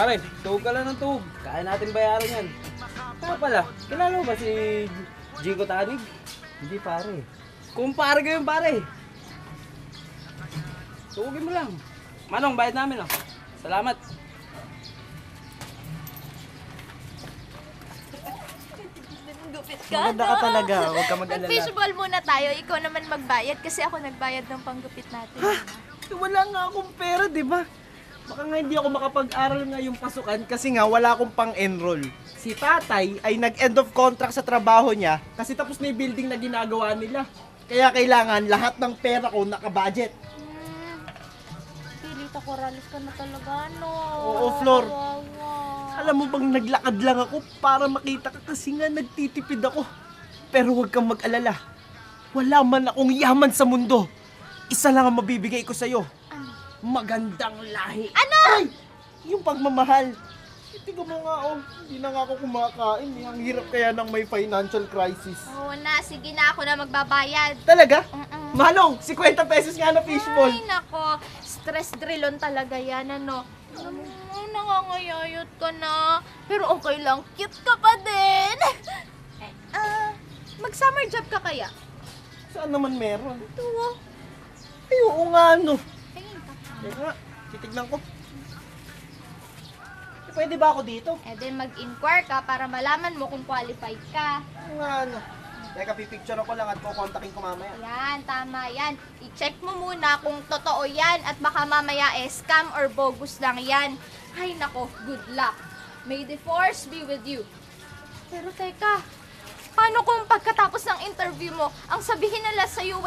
Pare, tuhog ka lang ng tuhog. Kaya natin bayaran yan. Kaya pala, kilala mo ba si Jigo Tanig? Hindi pare. Kumpare ko yun pare. Tuhugin mo lang. Manong, bayad namin oh. Salamat. Gupit ka, Maganda ka talaga. Huwag ka mag-alala. Mag-fishball muna tayo. Ikaw naman magbayad kasi ako nagbayad ng panggupit natin. Wala nga akong pera, di ba? Baka nga hindi ako makapag-aral ngayong pasukan kasi nga wala akong pang-enroll. Si tatay ay nag-end of contract sa trabaho niya kasi tapos na yung building na ginagawa nila. Kaya kailangan lahat ng pera ko naka-budget. Pilita Corrales ka na talaga, no? Oo, Flor. Kawawa. Alam mo bang naglakad lang ako para makita ka kasi nga nagtitipid ako. Pero huwag kang mag-alala. Wala man akong yaman sa mundo. Isa lang ang mabibigay ko sa'yo. Magandang lahi. Ano? Ay! Yung pagmamahal. Tingnan mo nga, oh. Hindi na nga ako kumakain. Ang hirap kaya ng may financial crisis. Oo na, sige na ako na magbabayad. Talaga? Mm-mm. Manong, 50 pesos nga na fishball. Ay, nako. Stress drillon talaga yan, ano? Nangangayayot ka na. Pero okay lang, cute ka pa din. Mag-summer job ka kaya? Saan naman meron? Ito, oh. Ay, oo nga, no. Tingin ka. Teka, titignan ko. Pwede ba ako dito? Eh, then mag-inquire ka para malaman mo kung qualified ka. Nga ano. Teka, pipicture ako lang at kukontakin ko mamaya. Yan, tama yan. I-check mo muna kung totoo yan at baka mamaya scam or bogus lang yan. Ay nako, good luck. May the force be with you. Pero teka, paano kung pagkatapos ng interview mo, ang sabihin nila sa'yo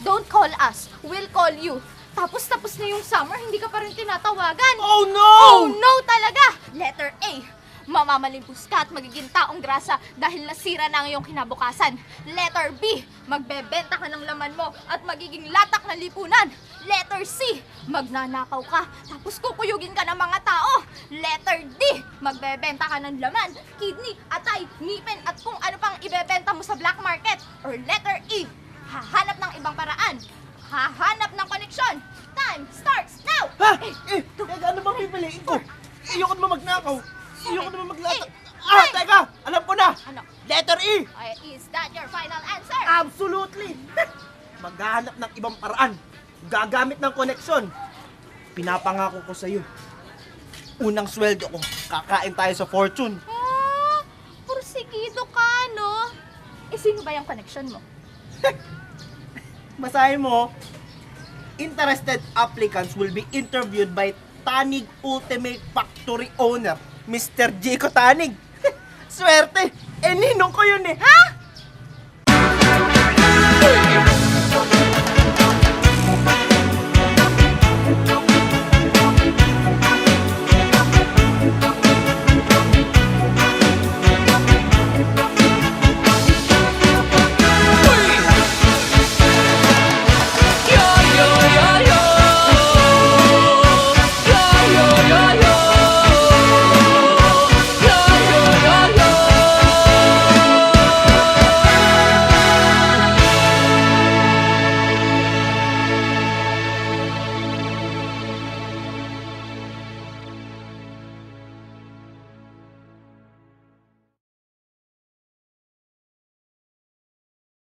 don't call us, we'll call you. Tapos na yung summer, hindi ka pa rin tinatawagan. Oh no! Oh no talaga! Letter A, mamamalimpos ka at magiging taong grasa dahil nasira na ang iyong kinabukasan. Letter B, magbebenta ka ng laman mo at magiging latak na lipunan. Letter C, magnanakaw ka tapos kukuyugin ka ng mga tao. Letter D, magbebenta ka ng laman, kidney, atay, ngipin at kung ano pang ibebenta mo sa black market. Or letter E, hahanap ng ibang paraan. Hahanap ng koneksyon. Time starts now! Ha? Teka, ano bang pipiliin ko? Ayoko naman magnakaw. Ayoko naman maglatag. Ay! Teka! Alam ko na! Ano? Letter E! Is that your final answer? Absolutely! Maghahanap ng ibang paraan. Gagamit ng koneksyon. Pinapangako ko sa'yo. Unang sweldo ko, kakain tayo sa Fortune. Porsigido ka, no? Sino ba yung connection mo? Basahin mo, interested applicants will be interviewed by Tanig Ultimate Factory Owner, Mr. Jico Tanig. Swerte! Ninong ko yun eh! Ha?